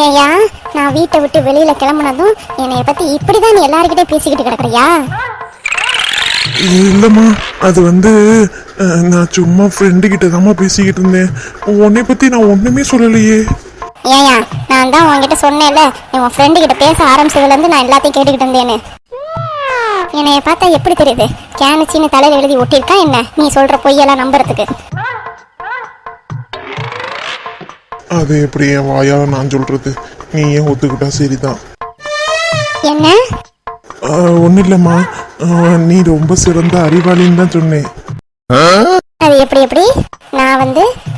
ஏயா நான் வீட்டை விட்டு வெளியில கிளம்புனதும் என்னைய பத்தி இப்படிதான் நீ எல்லாருக்கிட்டே பேசிக்கிட்டு கிடக்குறியா? இல்லம்மா, அது நான் சும்மா ஃப்ரெண்டு கிட்ட தாம்மா பேசிக்கிட்டு இருந்தேன். உன்னை பத்தி நான் ஒண்ணுமே சொல்லலையே. ஏயா நான் தான் உன்கிட்ட சொன்னேன்ல, உன் ஃப்ரெண்டு கிட்ட பேச ஆரம்பிச்சதுல இருந்து நான் எல்லாத்தையும் கேட்டுக்கிட்டு இருந்தேன்னு. என்னைய பார்த்தா எப்படி தெரியுது? கேனச்சின்னு தலையில எழுதி ஒட்டியிருக்கா என்ன நீ சொல்ற பொய்யெல்லாம் நம்புறதுக்கு? அது எப்படி என் வாயால நான் சொல்றது? நீ ஏன் ஒத்துக்கிட்டா சரிதான். என்ன? ஒன்னும் இல்லம்மா, நீ ரொம்ப சிறந்த அறிவாளின்னு தான் சொன்னேன். அது எப்படி நான்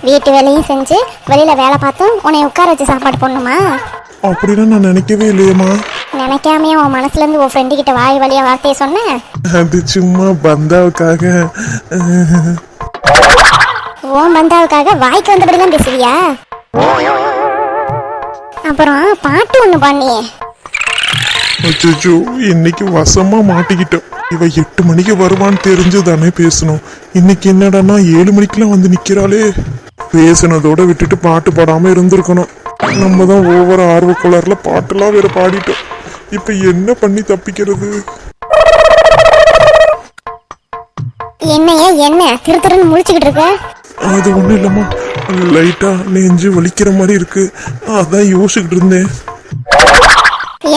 வீட்டு வேலையும் செஞ்சு வெளியில வேலை பார்த்தும் உன்னை உட்கார வச்சு சாப்பாடு போடணுமா? அப்படின்னா நான் நினைக்கவே இல்லையம்மா. நினைக்காமையே உன் மனசுல இருந்து உன் ஃப்ரெண்டு கிட்ட வாய் வழியா வார்த்தையை சொன்னேன். அது சும்மா பந்தாவுக்காக. உன் பந்தாவுக்காக வாய்க்கு வந்தபடிதான் பேசுவியா? அப்புறம் பாட்டு ஒண்ணு பண்ணியே. அச்சோ, இன்னைக்கு வசமா மாட்டிக்கிட்டோம். இவ 8 மணிக்கு வருவான்னு தெரிஞ்சு தானே பேசணும். இன்னைக்கு என்னடானா 7 மணிக்கெல்லாம் வந்து நிக்கிறாளே. பேசினதோட விட்டுட்டு பாட்டு பாடாம இருந்திருக்கணும். நம்ம தான் ஓவர ஆர்வக்குளர்ல பாட்டுலாம் வேற பாடிட்டோம். இப்ப என்ன பண்ணி தப்பிக்கிறது? என்னையே என்ன திருன்னு முழிச்சுக்கிட்டு இருக்க? அது ஒண்ணும் இல்லம்மா, லைட்டா நெஞ்சு வலிக்கிற மாதிரி இருக்கு. அதான் யோசிச்சுக்கிட்டு இருந்தேன்.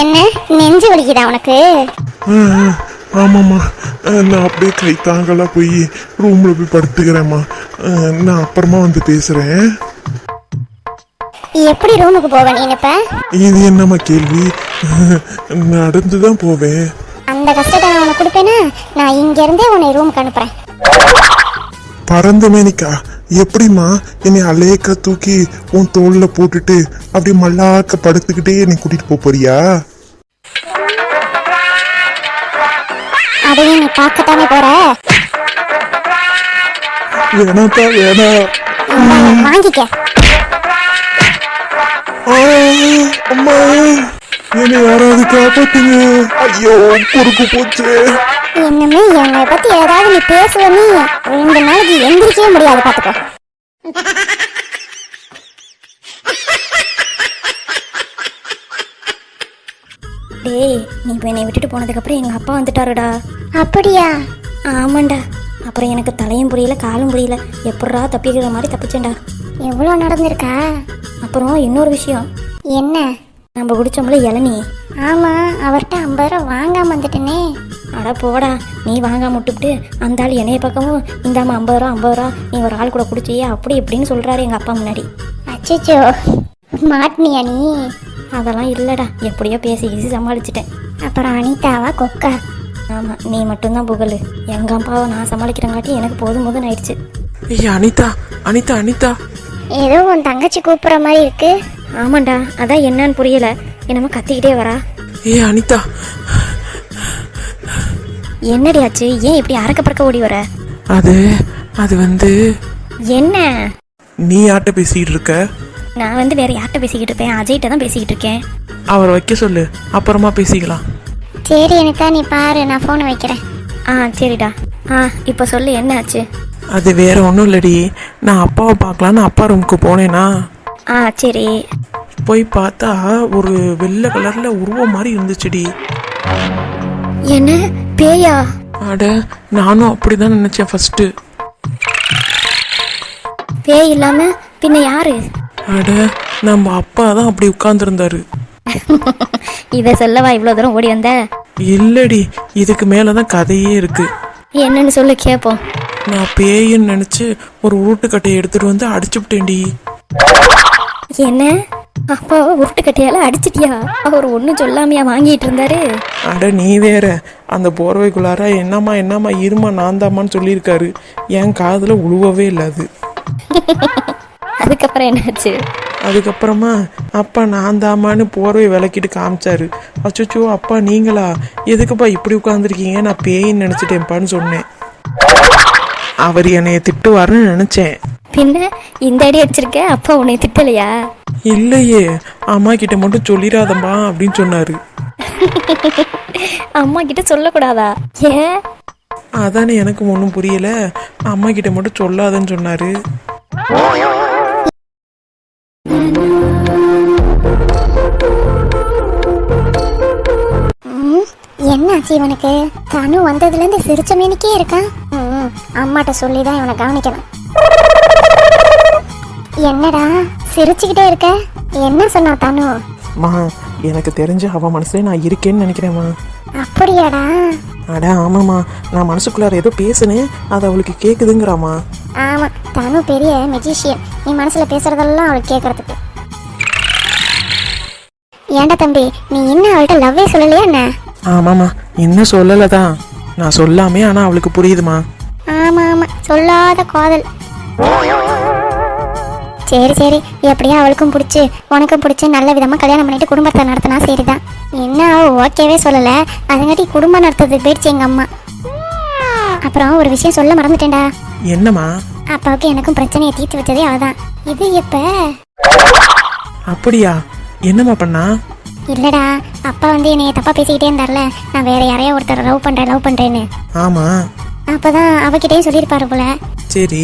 என்ன நெஞ்சு வலிக்குதா உனக்கு? ஆமாம்மா, நான் அப்படியே கை தாங்கலா போய் ரூம்ல போய் படுத்துக்கிறேம்மா. நான் அப்புறமா வந்து பேசுறேன். எப்படி ரூமுக்கு போவ நீ இப்ப? இது என்னம்மா கேள்வி? நடந்துதான் போவேன். அந்த கஷ்டத்தை நான் உனக்கு கொடுப்பேனா? நான் இங்க இருந்தே உன்னை ரூமுக்கு அனுப்புறேன். பறந்த மேனிக்கா, எப்படிம்மா என்னை அலேக்க தூக்கி உன் தோல்ல போட்டுட்டு அப்படி மல்லாக்க படுத்துக்கிட்டே என்னை கூட்டிட்டு போறியா? அதையும் நீ பார்க்கத்தானே போற. வேணாப்பா, வேணா. வாங்கிக்க. அம்மா, என்னை யாராவது காப்பாத்துங்க. ஐயோ, குறுக்கு போச்சு. என்னமே என்னை பத்தி ஏதாவது நீ பேசுவ, நீ 2 நாளைக்கு எந்திரிக்கவே முடியாது பாத்துக்கோ. டேய், நீ இப்போ என்னை விட்டுட்டு போனதுக்கு அப்புறம் எங்க அப்பா வந்துட்டாருடா. அப்படியா? ஆமாண்டா. அப்புறம் எனக்கு தலையும் புரியல காலும் புரியல, எப்படா தப்பிக்கிற மாதிரி தப்பிச்சேன்டா. எவ்வளவு நடந்திருக்கா? அப்புறம் இன்னொரு விஷயம். என்ன? நம்ம குடிச்சோம்ல இளநீ. ஆமா, அவர்கிட்ட 50 ரூபா வாங்காம வந்துட்டேனே. அட போடா, நீ வாங்காம விட்டுவிட்டு அந்த ஆள் என்னைய பக்கமும் இந்தாம 50 ரூபா நீ ஒரு ஆள் கூட குடிச்சியே அப்படி இப்படின்னு சொல்றாரு எங்க அப்பா முன்னாடி. அச்சோ, மாட்டினியா நீ? அதெல்லாம் இல்லடா, எப்படியோ பேசி சமாளிச்சிட்டேன். அப்புறம் அனிதாவா கொக்கா? ஆமா, நீ மட்டும்தான் புகழு. எங்க அப்பாவை நான் சமாளிக்கிறங்காட்டி எனக்கு போதும் ஆயிடுச்சு. ஏய் அனிதா, அனிதா, அனிதா. ஏதோ உன் தங்கச்சி கூப்பிடுற மாதிரி இருக்கு. ஆமாண்டா, அதான் என்னன்னு புரியல, என்னமோ கத்திக்கிட்டே வரா. ஏய் அனிதா. என்னடி ஆச்சு? ஏன் இப்படி அறக்க பறக்க ஓடி வர? அது என்ன? நீ யார்கிட்ட பேசிக்கிட்டு இருக்க? நான் வேற யார்கிட்ட பேசிக்கிட்டு இருப்பேன்? அஜய்கிட்ட தான் பேசிக்கிட்டு இருக்கேன். அவர் வைக்க சொல்லு, அப்புறமா பேசிக்கலாம். சரி எனக்கா, நீ பாரு, நான் போனை வைக்கிறேன். சரிடா. இப்போ சொல்லு, என்ன ஆச்சு? அது வேற ஒன்றும் இல்லடி, நான் அப்பாவை பார்க்கலான்னு அப்பா ரூமுக்கு போனேனா. சரி. போய் பார்த்தா ஒரு வெள்ளை கலர்ல உருவம் மாதிரி இருந்துச்சுடி. என்ன பேயா? அட, நானும் அப்படிதான் நினைச்சேன் ஃபர்ஸ்ட். பேய் இல்லாம பின்ன யாரு? அட, நம்ம அப்பா தான் அப்படி உட்கார்ந்துருந்தாரு. இத சொல்லவா இவ்வளவு தூரம் ஓடி வந்த? இல்லடி, இதுக்கு மேலதான் கதையே இருக்கு. என்னன்னு சொல்லு கேப்போம். நான் பேயின்னு நினைச்சு ஒரு உருட்டுக்கட்டையை எடுத்துட்டு வந்து அடிச்சுட்டேன்டி. என்ன? அப்பாவை உருட்டுக்கட்டையால அடிச்சிட்டியா? அவர் ஒன்னும் சொல்லாமையா வாங்கிட்டு இருந்தாரு? அட நீ வேற, அந்த போர்வைக்குள்ளார என்னம்மா இருமா நான் தாமான்னு சொல்லியிருக்காரு. என் காதுல உழுவவே இல்லை அது. அதுக்கப்புறம் என்னாச்சு? அதுக்கப்புறமா அப்பா நான் தாமான்னு போர்வை விளக்கிட்டு காமிச்சாரு. அச்சோ, அப்பா நீங்களா? எதுக்குப்பா இப்படி உட்காந்துருக்கீங்க? நான் பேயின்னு நினைச்சிட்டேன்ப்பான்னு சொன்னேன். அவர் என்னைய திட்டுவாருன்னு நினைச்சேன். பின்ன இந்த அடி அடிச்சிருக்க, அப்பா உன்னை திட்டலையா? இல்லையே, அம்மா கிட்ட மட்டும் சொல்லிடாதம்மா அப்படின்னு சொன்னாரு. அம்மா கிட்ட சொல்லக்கூடாதா? ஏன்? அதானே எனக்கு ஒன்றும் புரியல. அம்மா கிட்ட மட்டும் சொல்லாதன்னு சொன்னாரு. ஆச்சு இவனுக்கு? தனு வந்ததுல இருந்து சிரிச்ச மேனிக்கே இருக்கான். அம்மாட்ட சொல்லிதான் இவனை கவனிக்கணும். என்னடா சிரிச்சுக்கிட்டே இருக்க? என்ன சொன்னா தனு? மா, எனக்கு தெரிஞ்ச அவ மனசுல நான் இருக்கேன்னு நினைக்கிறேம்மா. அப்படியாடா? அட ஆமாம்மா, நான் மனசுக்குள்ளார ஏதோ பேசுனேன், அது அவளுக்கு கேக்குதுங்கிறாமா. ஆமா, தனு பெரிய மெஜிஷியன். நீ மனசுல பேசுறதெல்லாம் அவளுக்கு கேட்கறதுக்கு. ஏண்டா தம்பி, நீ இன்னும் அவள்கிட்ட லவ்வே சொல்லலையா என்ன? ஆமாம்மா, இன்னும் சொல்லலதான். நான் சொல்லாமே, ஆனா அவளுக்கு புரியுதுமா. ஆமா ஆமா, சொல்லாத காதல். சரி சரி, எப்படியா அவளுக்கும் பிடிச்சி உனக்கும் பிடிச்சி நல்ல விதமா கல்யாணம் பண்ணிட்டு குடும்பத்தை நடத்தினா சரிதான். என்ன அவ ஓகேவே சொல்லல, அதுங்காட்டி குடும்பம் நடத்துறதுக்கு போயிடுச்சு எங்க அம்மா. அப்புறம் ஒரு விஷயம் சொல்ல மறந்துட்டேன்டா. என்னம்மா? அப்பாவுக்கு எனக்கும் பிரச்சனையை தீர்த்து வச்சதே அவதான். இது எப்ப? அப்படியா? என்னம்மா பண்ணா? இல்லடா, அப்பா வந்து என்னைய தப்பா பேசிக்கிட்டே இருந்தார்ல, நான் வேற யாரையா ஒருத்தர் லவ் பண்றேன்னு. ஆமா. அப்பதான் அவகிட்டயும் சொல்லியிருப்பாரு போல. சரி.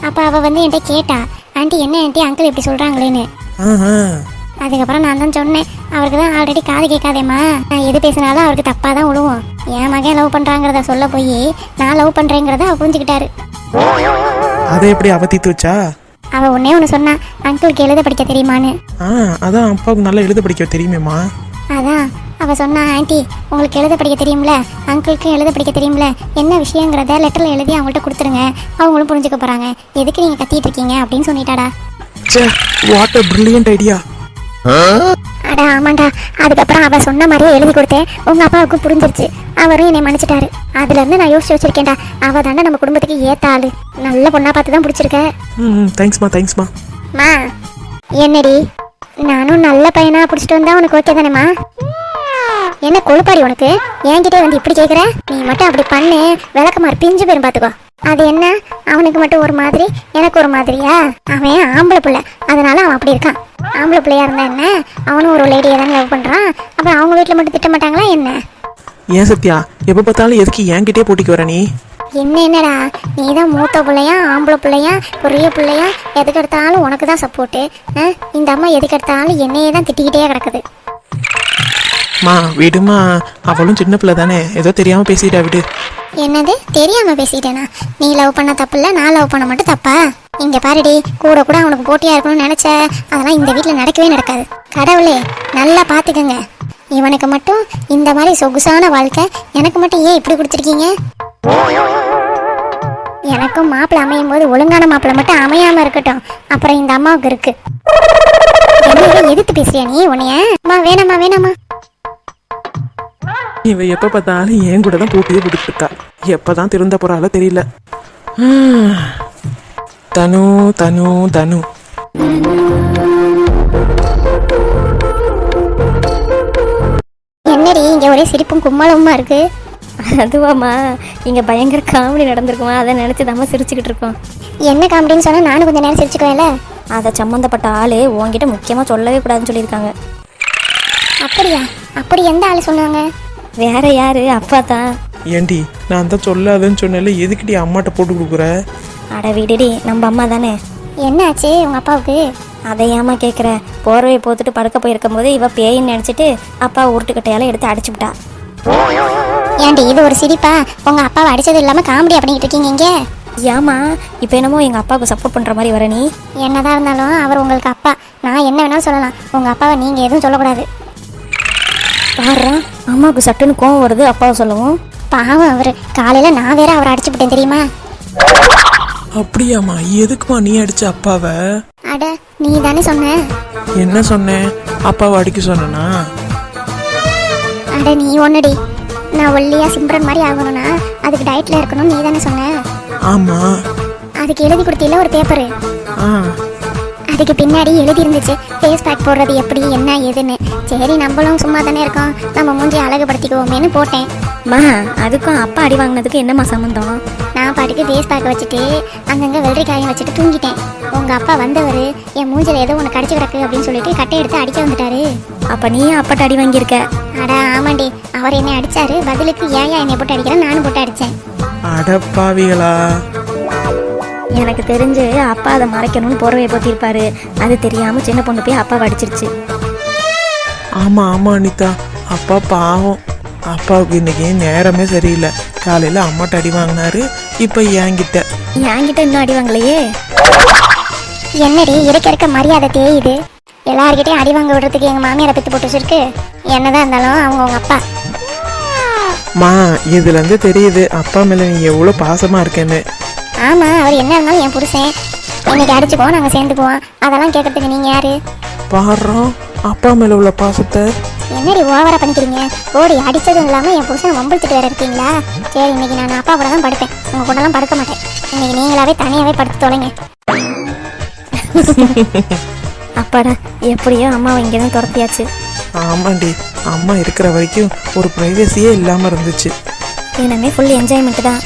அப்ப அவ வந்து என்கிட்ட கேட்டா, ஆண்டி என்ன ஆண்டி அங்கிள் இப்படி சொல்றாங்களேன்னு. அதுக்கப்புறம் நான் தான் சொன்னேன், அவருக்கு தான் ஆல்ரெடி காது கேட்காதேம்மா, நான் எது பேசினாலும் அவருக்கு தப்பா தான் விழுவும். என் மகன் லவ் பண்றாங்கிறத சொல்ல போய் நான் லவ் பண்றேங்கிறத அவ புரிஞ்சுக்கிட்டாரு. அதை எப்படி அவ தீர்த்து வச்சா? அவ ஒன்னே ஒன்று சொன்னா, அங்கிளுக்கு எழுத படிக்க தெரியுமான்னு. அதான் அப்பாவுக்கு நல்லா எழுத படிக்க தெரியுமேம்மா. அதான் அவ சொன்னா, ஆண்டி உங்களுக்கு எழுத படிக்க தெரியும்ல, அங்கிளுக்கும் எழுத படிக்க தெரியும்ல, என்ன விஷயங்கிறத லெட்டர்ல எழுதி அவங்கள்ட்ட கொடுத்துருங்க, அவங்களும் புரிஞ்சுக்க போறாங்க, எதுக்கு நீங்க கத்திட்டு இருக்கீங்க அப்படின்னு சொல்லிட்டாடா. What a brilliant idea. அட ஆமாண்டா. அதுக்கப்புறம் அவ சொன்ன மாதிரியே எழுதி கொடுத்தேன், உங்க அப்பாவுக்கு புரிஞ்சிருச்சு, அவரும் என்னை மன்னிச்சிட்டாரு. அதுல இருந்து நான் யோசிச்சு வச்சிருக்கேன்டா, அவ தாண்டா நம்ம குடும்பத்துக்கு ஏத்த ஆளு. நல்ல பொண்ணா பார்த்து தான் பிடிச்சிருக்க. தேங்க்ஸ்மா. மா என்னடி, நானும் நல்ல பையனா பிடிச்சிட்டு வந்தா உனக்கு ஓகே தானேம்மா? என்ன கொழுப்பாடி உனக்கு, என்கிட்ட வந்து இப்படி கேட்குற? நீ மட்டும் அப்படி பண்ணு, விளக்கமாறு பிஞ்சு போயிரும் பார்த்துக்கோ. அது என்ன, அவனுக்கு மட்டும் ஒரு மாதிரி எனக்கு ஒரு மாதிரியா? அவன் ஆம்பளை பிள்ளை, அதனால அவன் அப்படி இருக்கான். ஆம்பளை பிள்ளையா இருந்தா என்ன, அவனும் ஒரு லேடியை தானே லவ் பண்றான். அப்புறம் அவங்க வீட்டில் மட்டும் திட்ட மாட்டாங்களா என்ன? ஏன் சத்யா, எப்போ பார்த்தாலும் எதுக்கு என்கிட்டே போட்டிக்கு வர நீ? என்னடா, நீ தான் மூத்த பிள்ளையா, ஆம்பளை பிள்ளையா, பெரிய பிள்ளையா, எதுக்கு எடுத்தாலும் உனக்கு தான் சப்போர்ட்டு. இந்த அம்மா எதுக்கு எடுத்தாலும் என்னையே தான் திட்டிக்கிட்டே கிடக்குது. மா விடுமா, அவளும் சின்ன பிள்ளை தானே, ஏதோ தெரியாம பேசிட்டா, விடு. என்னது தெரியாம பேசிட்டேனா? நீ லவ் பண்ண தப்பு இல்ல, நான் லவ் பண்ண மட்டும் தப்பா? இங்க பாருடி, கூட கூட அவனுக்கு போட்டியா இருக்கணும்னு நினைச்ச, அதெல்லாம் இந்த வீட்டுல நடக்கவே நடக்காது. கடவுளே நல்லா பாத்துக்கங்க, இவனுக்கு மட்டும் இந்த மாதிரி சொகுசான வாழ்க்கை, எனக்கு மட்டும் ஏன் இப்படி கொடுத்துருக்கீங்க? எனக்கும் மாப்பிள்ளை அமையும் போது ஒழுங்கான மாப்பிள்ளை மட்டும் அமையாம இருக்கட்டும், அப்புறம் இந்த அம்மாவுக்கு இருக்கு. எதிர்த்து பேசுறியா நீ? உன்னைய வேணாமா. இவ எப்ப பார்த்தாலும் என் கூட தான் போட்டியே போட்டுட்டு இருக்கா, எப்பதான் திருந்த போறாளோ தெரியல. தனு தனு தனு என்னடி இங்க ஒரே சிரிப்பும் கும்மளவுமா இருக்கு? அதுவாம்மா, இங்க பயங்கர காமெடி நடந்திருக்குமா, அதை நினைச்சுதாம்மா சிரிச்சுக்கிட்டு இருக்கோம். என்ன காமெடின்னு சொன்னா நானும் கொஞ்சம் நேரம் சிரிச்சுக்குவேன்ல. அதை சம்மந்தப்பட்ட ஆளு உன்கிட்ட முக்கியமா சொல்லவே கூடாதுன்னு சொல்லியிருக்காங்க. அப்படியா? அப்படி எந்த ஆளு சொன்னாங்க? வேற யாரு, அப்பா தான். ஏண்டி, நான் தான் சொல்லாதன்னு சொன்னேன்ல, எதுக்குடி அம்மாட்ட போட்டு கொடுக்குற? அட விடுடி, நம்ம அம்மா தானே. என்ன ஆச்சு உங்க அப்பாவுக்கு? அதை ஏமா கேட்குற? போர்வையை போத்துட்டு படுக்க போயிருக்கும் போது இவ பேயின்னு நினச்சிட்டு அப்பா உருட்டுக்கட்டையால எடுத்து அடிச்சுவிட்டா. ஏண்டி இது ஒரு சிரிப்பா? உங்க அப்பாவை அடிச்சது இல்லாம காமெடி பண்ணிட்டு இருக்கீங்க இங்க. ஏமா இப்போ என்னமோ எங்க அப்பாவுக்கு சப்போர்ட் பண்ற மாதிரி வர நீ? என்னதான் இருந்தாலும் அவர் உங்களுக்கு அப்பா, நான் என்ன வேணாலும் சொல்லலாம், உங்க அப்பாவை நீங்க எதுவும் சொல்லக்கூடாது. பாடுறா, அம்மாவுக்கு சட்டுன்னு கோவம் வருது அப்பாவை சொல்லவும். பாவம் அவரு, காலையில நான் வேற அவரை அடிச்சு விட்டேன் தெரியுமா? அப்படியாம்மா? எதுக்குமா நீ அடிச்ச அப்பாவை? அட நீ தானே சொன்ன. என்ன சொன்னேன்? அப்பாவை அடிக்க சொன்னா? அட நீ ஒன்னடி, நான் ஒல்லியா சிம்ரன் மாதிரி ஆகணும்னா அதுக்கு டயட்ல இருக்கணும் நீ தானே சொன்ன. ஆமா. அதுக்கு எழுதி கொடுத்தீல ஒரு பேப்பரு, அதுக்கு பின்னாடி எழுதி இருந்துச்சு ஃபேஸ் பேக் போடுறது எப்படி என்ன ஏதுன்னு. சரி நம்மளும் சும்மா தானே இருக்கோம், நம்ம மூஞ்சி அழகுபடுத்திக்குவோமேன்னு போட்டேன். மா அதுக்கும் அப்பா அடி வாங்கினதுக்கு என்னம்மா சம்மந்தம்? நான் பாட்டுக்கு ஃபேஸ் பேக் வச்சுட்டு அங்கங்க வெள்ளரிக்காயும் வச்சுட்டு தூங்கிட்டேன். உங்க அப்பா வந்தவர் என் மூஞ்சில ஏதோ உனக்கு கடிச்சு கிடக்கு அப்படின்னு சொல்லிட்டு கட்டை எடுத்து அடிக்க வந்துட்டாரு. அப்ப நீ அப்பாட்ட அடி வாங்கியிருக்க? அட ஆமாண்டி, அவர் என்னை அடிச்சாரு, பதிலுக்கு ஏன் என்னை போட்டு அடிக்கிறேன், நானும் போட்டு அடிச்சேன். அடப்பாவிகளா. எனக்கு தெரிஞ்சு அப்பா அதை மறைக்கணும்னு போர்வையை போத்திருப்பாரு, அது தெரியாம சின்ன பொண்ணு போய் அப்பாவை அடிச்சிருச்சு. ஆமா ஆமா அனிதா, அப்பா பாவம். அப்பாவுக்கு இன்னைக்கு நேரமே சரியில்லை. காலையில் அம்மாட்ட அடி வாங்கினாரு, இப்போ என்கிட்ட. என்கிட்ட இன்னும் அடி வாங்கலையே. என்னடி இருக்க மரியாதை தேயுது. எல்லார்கிட்டையும் அடி வாங்க விடுறதுக்கு எங்க மாமியாரை பெத்து போட்டு வச்சிருக்கு. என்னதான் இருந்தாலும் அவங்க உங்க அப்பா. மா, இதுலேருந்து தெரியுது அப்பா மேலே நீ எவ்வளோ பாசமாக இருக்கேன்னு. ஆமா, அவர் என்ன இருந்தாலும் என் புருஷன். இன்னைக்கு அடிச்சுக்குவோம், நாங்க சேர்ந்துக்குவோம். அதெல்லாம் கேட்கறதுக்கு நீங்க யாரு? பாடுறோம் அப்பா மேலே உள்ள பாசத்தை. என்னடி ஓவரா பண்ணிக்கிறீங்க? ஓடி அடிச்சதும் இல்லாம என் புருஷன் வம்பிழுத்துட்டு வேற இருக்கீங்களா? சரி, இன்னைக்கு நான் அப்பா கூட தான் படுப்பேன், உங்க கூட எல்லாம் படுக்க மாட்டேன். இன்னைக்கு நீங்களாவே தனியாவே படுத்து தொலைங்க. அப்பாடா, எப்படியோ அம்மாவை இங்கே தான் துரத்தியாச்சு. ஆமாண்டி, அம்மா இருக்கிற வரைக்கும் ஒரு ப்ரைவசியே இல்லாமல் இருந்துச்சு. இனிமே ஃபுல் என்ஜாய்மெண்ட் தான்.